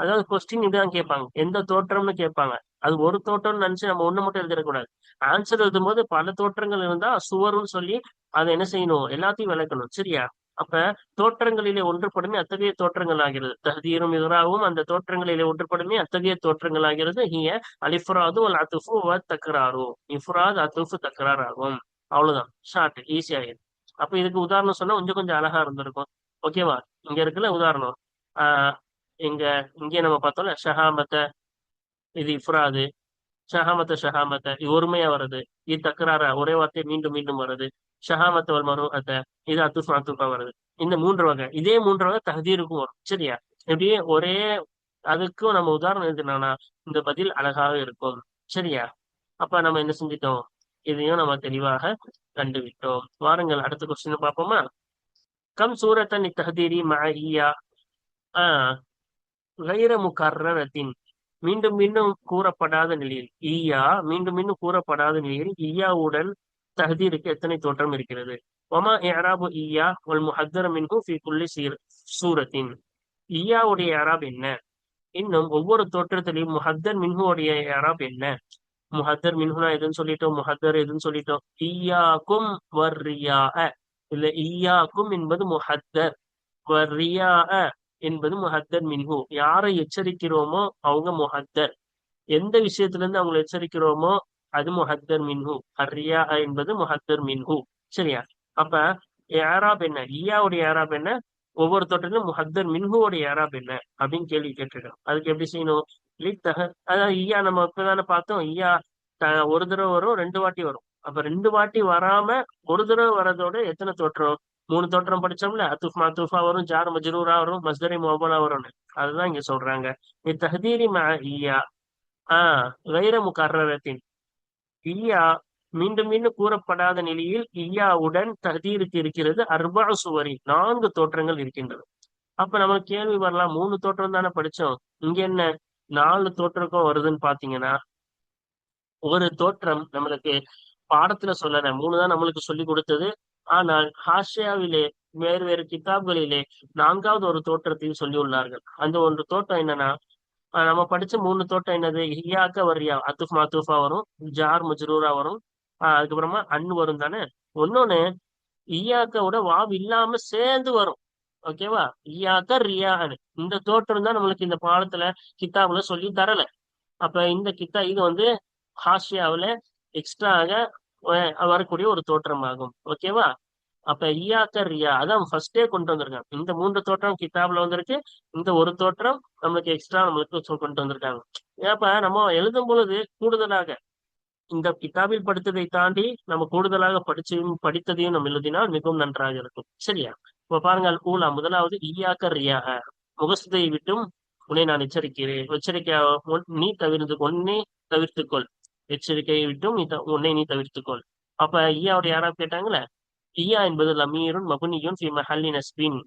அதாவது கொஸ்டின் இதுதான் கேட்பாங்க, எந்த தோற்றம்னு கேட்பாங்க. அது ஒரு தோற்றம்னு நினைச்சு நம்ம ஒண்ணு மட்டும் எழுதிடக்கூடாது. ஆன்சர் எழுதும் போது பல தோற்றங்கள் இருந்தா சுவருன்னு சொல்லி அதை என்ன செய்யணும்? எல்லாத்தையும் விளக்கணும். சரியா? அப்ப தோற்றங்களிலே ஒன்றுபடுமே அத்தகைய தோற்றங்கள் ஆகிறது. தஹதீரும் இகராவும் அந்த தோற்றங்களிலே ஒன்றுபடுமே அத்தகைய தோற்றங்கள் ஆகிறது. ஹிய அலிஃப்ராது அல் அத்துஃபு வ தக்ராரு இஃப்ராத் அத்துஃபு தக்ரார் ஆகும். அவ்வளவுதான், ஷார்ட், ஈஸி ஆகிடும். அப்ப இதுக்கு உதாரணம் சொன்னா கொஞ்சம் கொஞ்சம் அழகா இருந்திருக்கும். ஓகேவா? இங்க இருக்குல்ல உதாரணம். ஆஹ் இங்க இங்கே நம்ம பார்த்தோம்ல ஷஹாமத்த, இது இஃப்ராது. ஷஹாமத்த ஷஹாமத்த இது ஒருமையா வருது. இது தக்ராரா ஒரே வார்த்தை மீண்டும் மீண்டும் வருது. ஷஹாமத்த வல் மரு அத்த இது அத்துஃபா அத்துஃபா வருது. இந்த மூன்று வகை, இதே மூன்று வகை தஹதீருக்கும் வரும். சரியா? இப்படியே ஒரே அதுக்கும் நம்ம உதாரணம் எழுதினா இந்த பதில் அழகாக இருக்கும். சரியா? அப்ப நம்ம என்ன செஞ்சிட்டோம்? இதையும் நம்ம தெளிவாக கண்டுவிட்டோம். வாருங்கள் அடுத்த கொஸ்டின் பார்ப்போமா? கம் சூரத்தன் தஹதீரி மஅய்யா கைர முகர்ரத்தின் மீண்டும் மீண்டும் கூறப்படாத நிலையில் ஈயா மீண்டும் மீண்டும் கூறப்படாத நிலையில் ஈயாவுடன் தஹதீருக்கு எத்தனை தோற்றம் இருக்கிறது? ஒமா இஅராபு ஈயா வல் முஹத்தர் மின்ஹு ஃபீ குல்லி சூரத்தின் ஈயாவுடைய இஅராப் என்ன? இன்னும் ஒவ்வொரு தோற்றத்திலையும் முஹத்தர் மின்ஹு உடைய இஅராப் என்ன? முஹத்தர் மின்ஹுனா எதுன்னு சொல்லிட்டோம், முஹத்தர் எதுன்னு சொல்லிட்டோம். ஈயாக்கும் வர்ரியா இல்ல, ஈயாக்கும் என்பது முஹத்தர், வர்ரியா என்பது முஹத்தர் மின்ஹு. யாரை எச்சரிக்கிறோமோ அவங்க முஹத்தர். எந்த விஷயத்துல இருந்து அவங்களை எச்சரிக்கிறோமோ அது முஹத்தர் மின்ஹு. அர்ரியா என்பது முஹத்தர் மின்ஹு. சரியா? அப்ப யாராப் என்ன? ஈயாவுடைய யாராப் என்ன? ஒவ்வொரு தோட்டத்திலும் முஹத்தர் மின்ஹுவோடைய யாராப் என்ன அப்படின்னு கேள்வி கேட்டிருக்கோம். அதுக்கு எப்படி செய்யணும்? அதாவது ஈயா நம்ம இப்பதானே பார்த்தோம். ஈயா ஒரு தடவை வரும், ரெண்டு வாட்டி வரும். அப்ப ரெண்டு வாட்டி வராம ஒரு தடவை வர்றதோட எத்தனை தோற்றம்? மூணு தோற்றம் படிச்சோம்ல. அத்துஃப் மாத்துஃபா வரும், ஜார் மஜ்ரூரா வரும், மஸ்தரி முஅவ்வலா வரும்னு. அதுதான் இங்க சொல்றாங்க. தஹதீரி மஅ ஈயா கைர முகர்ரத்தின் ஈயா மீண்டும் மீண்டும் கூறப்படாத நிலையில் ஈயாவுடன் தஹதீருக்கு இருக்கிறது அர்பா சுவரி நான்கு தோற்றங்கள் இருக்கின்றது. அப்ப நம்ம கேள்வி வரலாம், மூணு தோற்றம் தானே படிச்சோம், இங்க என்ன நாலு தோற்றக்கும் வருதுன்னு பாத்தீங்கன்னா, ஒரு தோற்றம் நம்மளுக்கு பாடத்துல சொல்லல, மூணு தான் நம்மளுக்கு சொல்லி கொடுத்தது. ஆனால் ஹாஷியாவிலே வேறு வேறு கிதாப்களிலே நான்காவது ஒரு தோற்றத்தையும் சொல்லி உள்ளார்கள். அந்த ஒரு தோற்றம் என்னன்னா, நம்ம படிச்ச மூணு தோட்டம் என்னது? ஹியாக்க வரியா அத்துஃப் மாத்துஃபா வரும், ஜார் மஜ்ரூரா வரும், அதுக்கப்புறமா அன் வரும் தானே. ஒன்னொன்னு ஈயாக்கோட வாவ் இல்லாம சேர்ந்து வரும். ஓகேவா? ஈயாக்க ரியான்னு இந்த தோற்றம் தான் நம்மளுக்கு இந்த பாடத்துல கிதாபுல சொல்லி தரல. அப்ப இந்த இது வந்து ஹாஷியாவுல எக்ஸ்ட்ராக வரக்கூடிய ஒரு தோற்றம் ஆகும். ஓகேவா? அப்ப ஈயாக்க ரியா அதான் ஃபர்ஸ்டே கொண்டு வந்திருக்காங்க. இந்த மூன்று தோற்றம் கிதாப்ல வந்திருக்கு, இந்த ஒரு தோற்றம் நம்மளுக்கு எக்ஸ்ட்ரா நம்மளுக்கு கொண்டு வந்திருக்காங்க. அப்ப நம்ம எழுதும் பொழுது கூடுதலாக இந்த கிதாபில் படித்ததை தாண்டி நம்ம கூடுதலாக படித்ததையும் நம்ம எழுதினால் மிகவும் நன்றாக இருக்கும். சரியா? இப்ப பாருங்கள், ஊலா முதலாவது ஈயாக்க ரியா முகஸ்துதியை விட்டும் உன்னை நான் எச்சரிக்கிறேன். எச்சரிக்கை நீ ஒன்னே தவிர்த்துக்கொள். எச்சரிக்கையை விட்டும் உன்னை நீ தவிர்த்துக்கொள். அப்ப ஈயாவுடைய யாராவது கேட்டாங்களே, ஈயா என்பது லமீருன் மபுனியுன் ஃபி மஹல்லி நஸ்பின்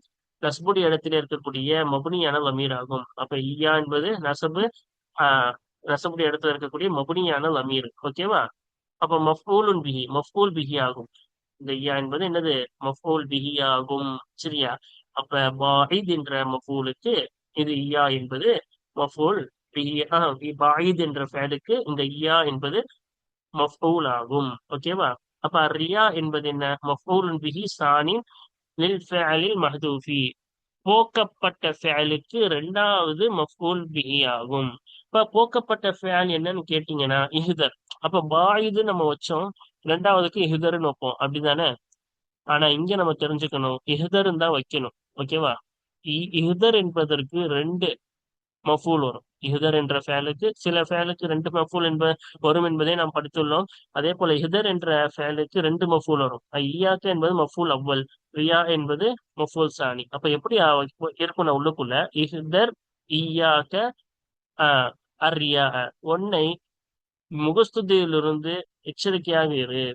நஸ்புடைய இடத்துல இருக்கக்கூடிய மபுனியான லமீர் ஆகும். அப்ப ஈயா என்பது நசபு நசபுடைய இடத்துல இருக்கக்கூடிய மபுனியான லமீர். ஓகேவா? அப்ப மஃபூலுன் பிஹி மஃபூல் பிஹி ஆகும். இந்த ஈயா என்பது என்னது? மஃபூல் பிஹி ஆகும். சரியா? அப்ப பாஹித் என்ற மஃபூலுக்கு இது ஈயா என்பது மஃபூல் பாயித் என்ற ஃபேலுக்கு இந்த இயா என்பது மஃபூல் ஆகும். ஓகேவா? அப்ப ரியா என்பது என்ன? மஃபூலுன் பிஹி சானின் லில் ஃபஅலில் மஹ்தூஃபி. போக்கப்பட்ட ஃபேலுக்கு இரண்டாவது மஃபூல் பிஹி ஆகும். இப்ப போக்கப்பட்ட ஃபேல் என்னன்னு கேட்டீங்கன்னா இஹ்தர். அப்ப பாயிது நம்ம வச்சோம், இரண்டாவதுக்கு இஹ்தர்னு வைப்போம், அப்படிதானே? ஆனா இங்க நம்ம தெரிஞ்சுக்கணும், இஹ்தர்ன்னு தான் வைக்கணும். ஓகேவா? இஹ்தர் என்பதற்கு ரெண்டு மஃபூல் வரும். இஹ்தர் என்ற ஃபேலுக்கு, சில ஃபேலுக்கு ரெண்டு மஃபூல் வரும் என்பதை நாம் படித்துள்ளோம். அதே போல இஹ்தர் என்ற ஃபேலுக்கு ரெண்டு மஃபூல் வரும். ஈயாக்க என்பது மஃபூல் அவ்வல், ரியா என்பது மஃபூல் சானி. அப்ப எப்படி இருக்கணும் உள்ளுக்குள்ள? இஹ்தர் ஈயாக்க அர்ரியா. ஒன்னை முகஸ்துதியிலிருந்து எச்சரிக்கையாக இரு.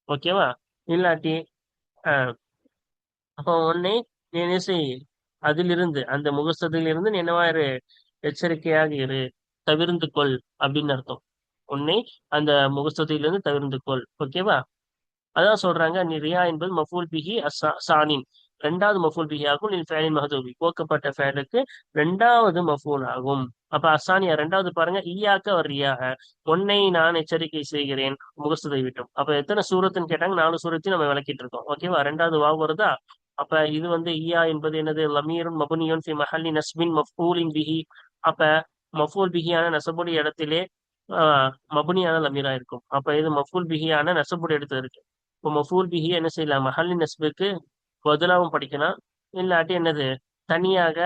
ஓகேவா? இல்லாட்டி ஆஹ் அப்போ உன்னை நீ என்ன செய், அதிலிருந்து அந்த முகஸ்துதியிலிருந்து நீ என்னவா இரு, எச்சரிக்கையாக இரு, தவிர்ந்து கொள் அப்படின்னு அர்த்தம். உன்னை அந்த முகஸ்துதியிலிருந்து தவிர்ந்து கொள். ஓகேவா? அதான் சொல்றாங்க, நீ ரியா என்பது மஃபூல் பிஹி சானின் இரண்டாவது மஃபூல் பிஹி ஆகும். நீ ஃபேலின் மஹதூபி போக்கப்பட்ட ஃபேலுக்கு இரண்டாவது மஃபூல் ஆகும். அப்ப அசானியா இரண்டாவது பாருங்க, ஈயாக்க ஒரு ரியாக, உன்னை நான் எச்சரிக்கை செய்கிறேன் முகஸ்துதை விட்டோம். அப்ப எத்தனை சூரத்துன்னு கேட்டாங்க, 4 சூரத்தையும் நம்ம விளக்கிட்டு இருக்கோம். ஓகேவா? ரெண்டாவது வாவ் வருதா? அப்ப இது வந்து ஈயா என்பது என்னது? லமீருன் மபுனியுன் ஃபி மஹல்லி நஸ்பின் மஃபூலின் பிஹி. அப்ப மஃபூல் பிஹியான நசபுடைய இடத்திலே மபுனியான லமீரா இருக்கும். அப்ப இது மஃபூல் பிஹியான நசபுடைய இடத்துல இருக்கு. இப்போ மஃபூல் பிஹி என்ன செய்யலாம்? மஹல்லி நஸ்புக்கு பதிலாவும் படிக்கலாம், இல்லாட்டி என்னது தனியாக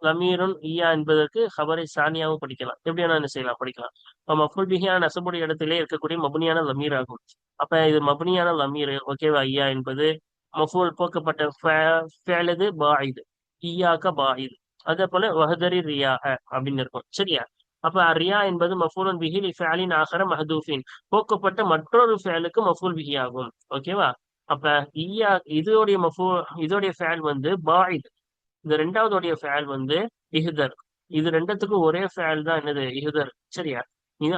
லமீருன் ஈயா என்பதற்கு ஹபரை சானியாவும் படிக்கலாம். எப்படி வேணா என்ன செய்யலாம், படிக்கலாம். இப்போ மஃபூல் பிஹியான நசபுடைய இடத்திலே இருக்கக்கூடிய மபுனியான லமீர் ஆகும். அப்ப இது மபுனியான லமீர். ஓகேவா? ஐயா என்பது மஃபூல் போக்கப்பட்ட ஃபேலது பாயிது, ஈயாக்க பாயிது. அதே போல வஹதரி ரியா அப்படின்னு இருக்கும். சரியா? அப்ப ரியா என்பது மஃபூலுன் பிஹி லி ஃபஅலின் ஆகர மஹதூஃபின், போக்கப்பட்ட மற்றொரு ஃபேலுக்கு மஃபூல் பிஹி ஆகும். ஓகேவா? அப்ப ஈயா இதோடைய இதோடைய ஃபேல் வந்து பாயித், இந்த ரெண்டாவதோடைய ஃபேல் வந்து இஹ்தர். இது ரெண்டுத்துக்கும் ஒரே ஃபேல் தான், என்னது? இஹ்தர். சரியா?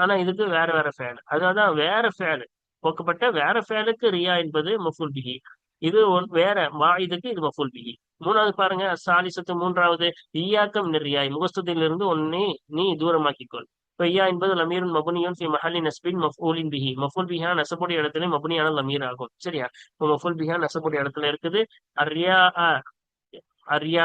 ஆனா இதுக்கு வேற வேற ஃபேல், அதான் வேற ஃபேல். போக்கப்பட்ட வேற ஃபேலுக்கு ரியா என்பது மஃபூல் பிஹி. இது வேற வாயிதுக்கு இது மஃபூல் பிஹி. மூணாவது பாருங்க, சாலிசத்து மூன்றாவது, ஈயாக்கம் ரியாய் முகஸ்துதியிலிருந்து ஒன்னே நீ தூரமாக்கிக்கொள். இப்ப ஈயா என்பது லமீருன் மபுனியுன் ஃபி மஹல்லி நஸ்பின் மஃபூலின் பிஹி. மஃபூல் பிஹா நசபுடைய இடத்துல மபுனியான லமீர் ஆகும். சரியா? இப்போ மஃபூல் பிஹா நசபுடைய இடத்துல இருக்குது. அர்ரியா அர்ரியா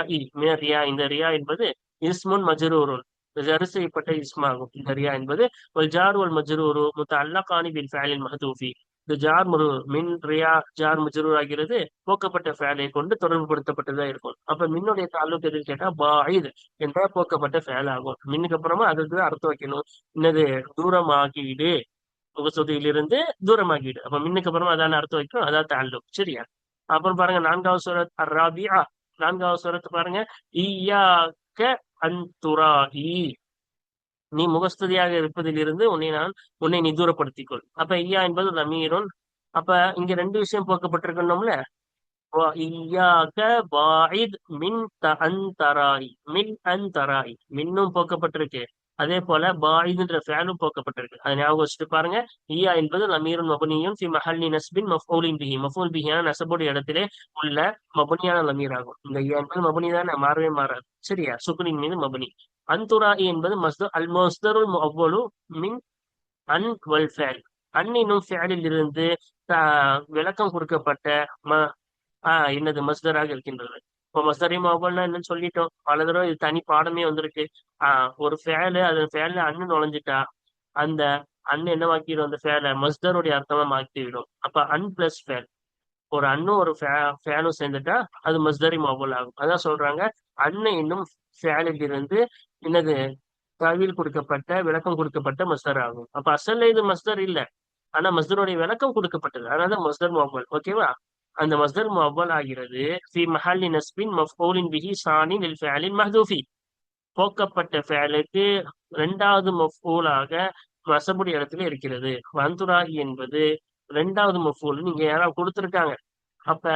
ரியா. இந்த ரியா என்பது இஸ்முன் மஜ்ரூருன், ஜர் செய்யப்பட்ட இஸ்மாகும். இந்த ரியா என்பது ஒரு ஜார் வல் மஜ்ரூரு முத்தஅல்லகானி பில் ஃபஅலில் மஹ்தூஃபி. இந்த ஜார் மின் ரியா ஜார் மஜ்ரூர் ஆகிறது போக்கப்பட்ட ஃபேலை கொண்டு தொடர்பு படுத்தப்பட்டதா இருக்கும். அப்ப மின்னுடைய தாலுக்கு எதுன்னு கேட்டா பாயித் என்ற போக்கப்பட்ட ஃபேல் ஆகும். மின்னுக்கு அப்புறமா அதுக்கு அர்த்தம் வைக்கணும், என்னது? தூரமாகிடு, முகஸ்துதியிலிருந்து தூரமாகிடு. அப்ப மின்னுக்கு அப்புறமா அதான அர்த்தம் வைக்கணும், அதான் தாலுக். சரியா? அப்புறம் பாருங்க, நான்காவது சூரத் அர்-ராபிஆ. நான்காவது சூரத்து பாருங்க, ஈயாக்க அன்துராஹி, நீ முகஸ்துதியாக இருப்பதிலிருந்து உன்னை நீ தூரப்படுத்திக்கொள். அப்ப ஈயா என்பது லமீருன். அப்ப இங்க ரெண்டு விஷயம் போக்கப்பட்டிருக்கணும்ல. ஈயாக்க பாயித் மின் அன்தராய், மின் அன்தராய் மின்னும் போக்கப்பட்டிருக்கு. அதே போல பாயித்ன்ற ஃபேலும் போக்கப்பட்டிருக்கு. அதை ஞாபகம் வச்சுட்டு பாருங்க. ஈயா என்பது லமீருன் மபுனியும் ஃபி மஹல்லி நஸ்பின் மஃபூலின் பிஹி. மஃபூல் பிஹியான நசபுடைய இடத்திலே உள்ள மபுனியான லமீர் ஆகும். இந்த ஈயா என்பது மபுனி தான், மாறவே மாறாது. சரியா? சுக்குனின் மீது மபுனி. அன்துராஇ என்பது மஸ்தர் அல் மஸ்தருல் முஅவ்வலு மின் அன் வல் ஃபேல். அன் என்னும் ஃபேலில் இருந்து விளக்கம் கொடுக்கப்பட்ட என்னது மஸ்தராக இருக்கின்றது. இப்போ மஸ்தரி முஅவ்வல்னா என்னன்னு சொல்லிட்டோம் பல தடவை, இது தனி பாடமே வந்திருக்கு. ஒரு ஃபேலு, அது ஃபேல்ல அன்னு நுழைஞ்சிட்டா அந்த அன்னு என்னவாக்கிடும்? அந்த ஃபேலை மஸ்தருடைய அர்த்தமா மாற்றிவிடும். அப்ப அன் பிளஸ் ஃபேல், ஒரு அன்னும் ஒரு ஃபேனும் சேர்ந்துட்டா அது மஸ்தரி முஅவ்வல் ஆகும். அதான் சொல்றாங்க, அன்னை இன்னும் ஃபேலில் இருந்து என்னது தவில் கொடுக்கப்பட்ட விளக்கம் கொடுக்கப்பட்ட மஸ்தர் ஆகும். அப்ப அசல்ல இது மஸ்தர் இல்ல, ஆனா மஸ்தருடைய விளக்கம் கொடுக்கப்பட்டது, அதனால மஸ்தர் முஅவ்வல். ஓகேவா? அந்த மஸ்தர் முஅவ்வல் ஆகிறது ஃபி மஹல்லி நஸ்பின் மஃபூலின் பிஹி சானின் லில் ஃபஅலின் மஹ்தூஃபி. போக்கப்பட்ட ஃபேலுக்கு இரண்டாவது மஃபூலாக மசபுடைய இடத்துல இருக்கிறது. வந்துராகி என்பது இரண்டாவது மஃபூல் நீங்க யாராவது கொடுத்துருக்காங்க. அப்ப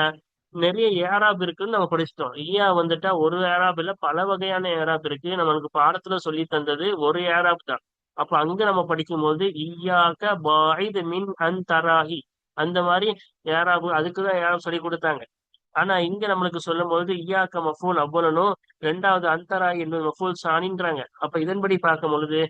நிறைய ஏராப் இருக்குன்னு நம்ம படிச்சிட்டோம். ஈயா வந்துட்டா ஒரு ஏராப் இல்ல, பல வகையான ஏராப் இருக்கு. நம்மளுக்கு பாடத்துல சொல்லி தந்தது ஒரு ஏராப் தான். அப்ப அங்க நம்ம படிக்கும் போது ஈயாக்க பாயித் மின் அன் தராஹி, அந்த மாதிரி ஏராப், அதுக்குதான் ஏராப் சொல்லி கொடுத்தாங்க. ஆனா இங்க நம்மளுக்கு சொல்லும் பொழுது ஈயாக்க மஃபூல் அவ்வளனும் ரெண்டாவது அந்தராய் என்பது மஃபூல் சாணின்றாங்க. அப்ப இதன்படி பார்க்கும் பொழுது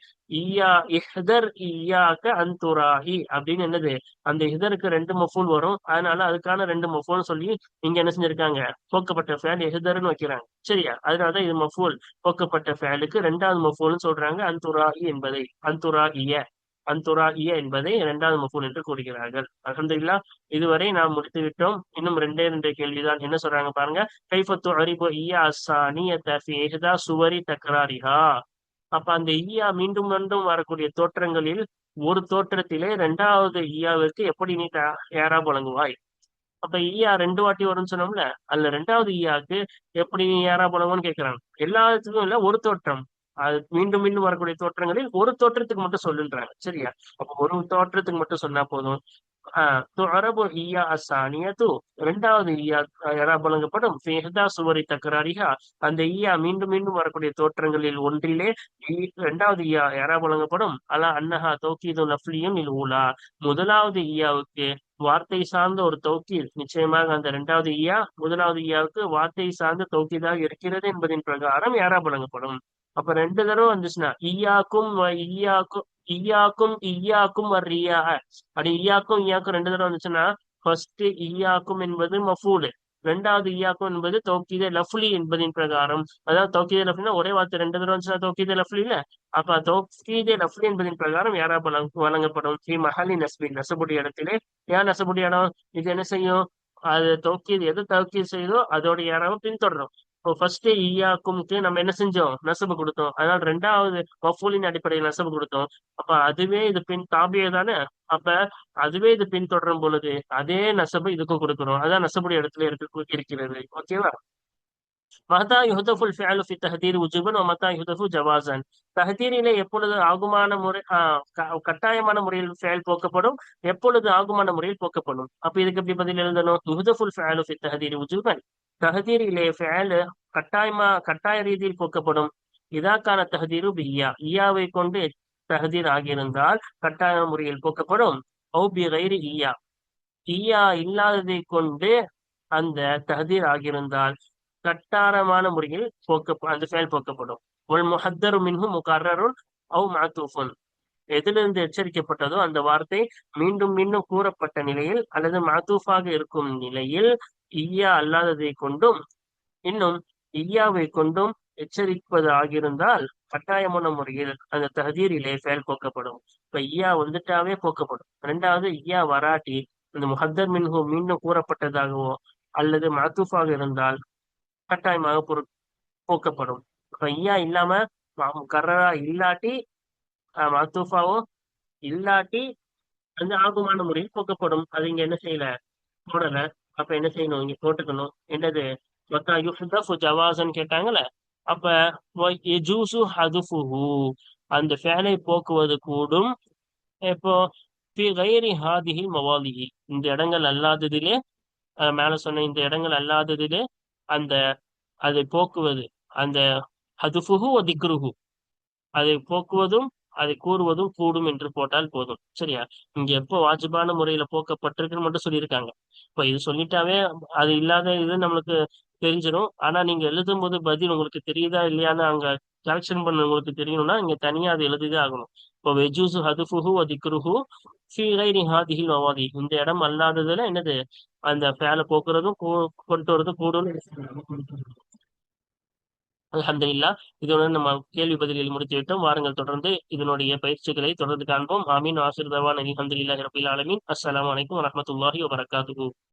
ஈயா இஹ்தர் ஈயாக்க அந்துராஹி அப்படின்னு என்னது, அந்த இஹ்தருக்கு ரெண்டு மஃபூல் வரும். அதனால அதுக்கான ரெண்டு மஃபூல் சொல்லி இங்க என்ன செஞ்சிருக்காங்க, போக்கப்பட்ட ஃபேல் இஹ்தர்னு வைக்கிறாங்க. சரியா? அதனாலதான் இது மஃபூல் போக்கப்பட்ட ஃபேலுக்கு ரெண்டாவது மஃபூல்னு சொல்றாங்க. அந்துராஹி என்பதை அந்துராஇய என்பதை இரண்டாவது மஃபூல் என்று கூறுகிறார்கள். அல்ஹம்துலில்லாஹ், இதுவரை நாம் முடித்து விட்டோம். இன்னும் ரெண்டே ரெண்டு கேள்விதான். என்ன சொல்றாங்க பாருங்க. கைஃபத்து அரிபு ஈயா அஸ்ஸானியத ஃபீ இஹ்தா சுவரி தக்ராரிஹா. அப்ப அந்த ஈயா மீண்டும் மீண்டும் வரக்கூடிய தோற்றங்களில் ஒரு தோற்றத்திலே இரண்டாவது ஈயாவிற்கு எப்படி நீ ஏறாப் வழங்குவாய்? அப்ப ஈயா ரெண்டு வாட்டி வரும்னு சொன்னோம்ல, அதுல ரெண்டாவது ஈயாக்கு எப்படி நீ ஏறா போலவன்னு கேட்கிறாங்க. எல்லாத்துக்கும் இல்ல, ஒரு தோற்றம். அது மீண்டும் மீண்டும் வரக்கூடிய தோற்றங்களில் ஒரு தோற்றத்துக்கு மட்டும் சொல்லுன்றாங்க. சரியா? அப்ப ஒரு தோற்றத்துக்கு மட்டும் சொன்னா போதும். துஅரபு ஈயா அஸ்ஸானியது, இரண்டாவது ஈயா எராப் வழங்கப்படும். ஃபி இஹ்தா சுவரி தக்ராரிஹா, அந்த ஈயா மீண்டும் மீண்டும் வரக்கூடிய தோற்றங்களில் ஒன்றிலே இரண்டாவது ஈயா எராப் வழங்கப்படும். அலா அன்னஹா தௌகீது லஃப்லியும் இல் ஊலா, முதலாவது ஈயாவுக்கு வார்த்தை சார்ந்த ஒரு தௌக்கீத், நிச்சயமாக அந்த இரண்டாவது ஈயா முதலாவது ஈயாவுக்கு வார்த்தை சார்ந்த தௌக்கீதாக இருக்கிறது என்பதின் பிரகாரம் எராப் வழங்கப்படும். அப்ப ரெண்டு தடவை வந்துச்சுன்னா ஈயாக்கும் ஈயாக்கும் ஈயாக்கும் ஈயாக்கும் வர்றியா, அப்படி ஈயாக்கும் ரெண்டு தடவை வந்துச்சுன்னா ஃபர்ஸ்ட் ஈயாக்கும் என்பது மஃபூலு, ரெண்டாவது ஈயாக்கும் என்பது தௌகீதே லஃப்லி என்பதின் பிரகாரம். அதாவது தௌகீதே லஃப்லினா ஒரே வார்த்தை ரெண்டு தடவை வந்துச்சுன்னா தௌகீதே லஃப்லி இல்ல. அப்ப தௌகீதே லஃப்லி என்பதின் பிரகாரம் யாரா வழங்கப்படும். ஃபி மஹல்லி நஸ்பி, நசபுடைய இடத்திலே. ஏன் நசபுடைய இடம்? இது என்ன செய்யும், அது தௌகீது எது தௌகீது செய்தோ அதோட யாராவும் பின்தொடரும். இப்போ ஃபர்ஸ்ட் ஈயாக்கும்க்கு நம்ம என்ன செஞ்சோம், நசபு கொடுத்தோம். அதனால ரெண்டாவது மஃபூலின் அடிப்படையில் நசபு கொடுத்தோம். அப்ப அதுவே இது பின் தாபியே தானே. அப்ப அதுவே இது பின்தொடரும் பொழுது அதே நசபு இதுக்கும் கொடுக்கிறோம். அதான் நசபுடைய இடத்துல இருக்கிறது. ஓகேவா? மதா யுஹதஃபுல் ஃபிஅலு ஃபி தஹதீர் உஜுபன் வ மதா யுஹதஃபு ஜவாசன். தஹதீரிலே எப்பொழுது ஆகுமான முறை கட்டாயமான முறையில் ஃபேல் போக்கப்படும், எப்பொழுது ஆகுமான முறையில் போக்கப்படும். அப்ப இதுக்கு எப்படி பதில் எழுதணும்? யுஹதஃபுல் ஃபிஅலு ஃபி தஹதீர் உஜுபன், தஹதீரிலே ஃபேல் கட்டாய ரீதியில் போக்கப்படும். இதாக்கான தஹதீரு பிய்யா, ஈயாவை கொண்டு தஹதீர் ஆகியிருந்தால் கட்டாய முறையில் போக்கப்படும். ஔ பி கைரி ஈயா, ஈயா இல்லாததை கொண்டு அந்த தஹதீர் ஆகியிருந்தால் கட்டாரமான முறையில் அந்த செயல் போக்கப்படும். ஒல் முஹத்தரு மின்ஹு முகர்ரருன் அவ் மஅதூஃபுன், எதிலிருந்து எச்சரிக்கப்பட்டதோ அந்த வார்த்தை மீண்டும் மீண்டும் கூறப்பட்ட நிலையில் அல்லது மஅதூஃபாக இருக்கும் நிலையில் ஈயா அல்லாததை கொண்டும் இன்னும் ஈயாவை கொண்டும் எச்சரிப்பது ஆகியிருந்தால் கட்டாயமான முறையில் அந்த தஹதீரிலே செயல் போக்கப்படும். இப்ப ஈயா வந்துட்டாவே போக்கப்படும். ரெண்டாவது ஈயா வராட்டி அந்த முஹத்தர் மின்ஹு மீண்டும் கூறப்பட்டதாகவோ அல்லது மஅதூஃபாக இருந்தால் கட்டாயமாக போக்கப்படும். இப்ப ஐயா இல்லாம கர்ரரா இல்லாட்டி மத்தூஃபாவோ இல்லாட்டி அந்த ஆகுமான முறையில் போக்கப்படும். அது இங்க என்ன செய்யல, போடல. அப்ப என்ன செய்யணும், இங்க போட்டுக்கணும். என்னது மத்தா யுஹ்தஃபு ஜவாசன் கேட்டாங்கல்ல. அப்ப யஜூசு ஹதுஃபுஹு, அந்த ஃபேலை போக்குவது கூடும். இப்போ ஃபி கைரி ஹாதிஹி மவாலிஹி, இந்த இடங்கள் அல்லாததிலே, மேல சொன்ன இந்த இடங்கள் அல்லாததிலே அந்த அதை போக்குவது, அந்த ஹதுஃபுஹு வ திக்ருஹு, அதை போக்குவதும் அதை கூறுவதும் கூடும் என்று போட்டால் போதும். சரியா? இங்க எப்போ வாஜிபான முறையில போக்கப்பட்டிருக்குன்னு மட்டும் சொல்லியிருக்காங்க. இப்ப இது சொல்லிட்டாவே அது இல்லாத இது நம்மளுக்கு தெரிஞ்சிடும். ஆனா நீங்க எழுதும் போது பதில் உங்களுக்கு தெரியுதா இல்லையான்னு அங்க கரெக்ஷன் பண்ண உங்களுக்கு தெரியணும்னா இங்க தனியா அது எழுதிதான் ஆகணும். இப்போ வெஜூசு ஹதுஃபுஹு வ திக்ருஹு ஃபீ கைரி ஹாதிஹில் மவாதி, இந்த இடம் அல்லாததுல என்னது, அந்த ஃபேலை போக்குறதும் கொண்டு வரதும் கூடும். அல்ஹம்துலில்லாஹ், இதோட நம்ம கேள்வி பதிலில் முடித்து விட்டோம். வாருங்கள் தொடர்ந்து இதனுடைய பயிற்சிகளை தொடர்ந்து காண்போம். ஆமீன். ஆசிர் தவான் அல்ஹம்துலில்லாஹி ரப்பில் ஆலமீன். அஸ்ஸலாமு அலைக்கும் வரஹ்மத்துல்லாஹி வபரகாத்துஹு.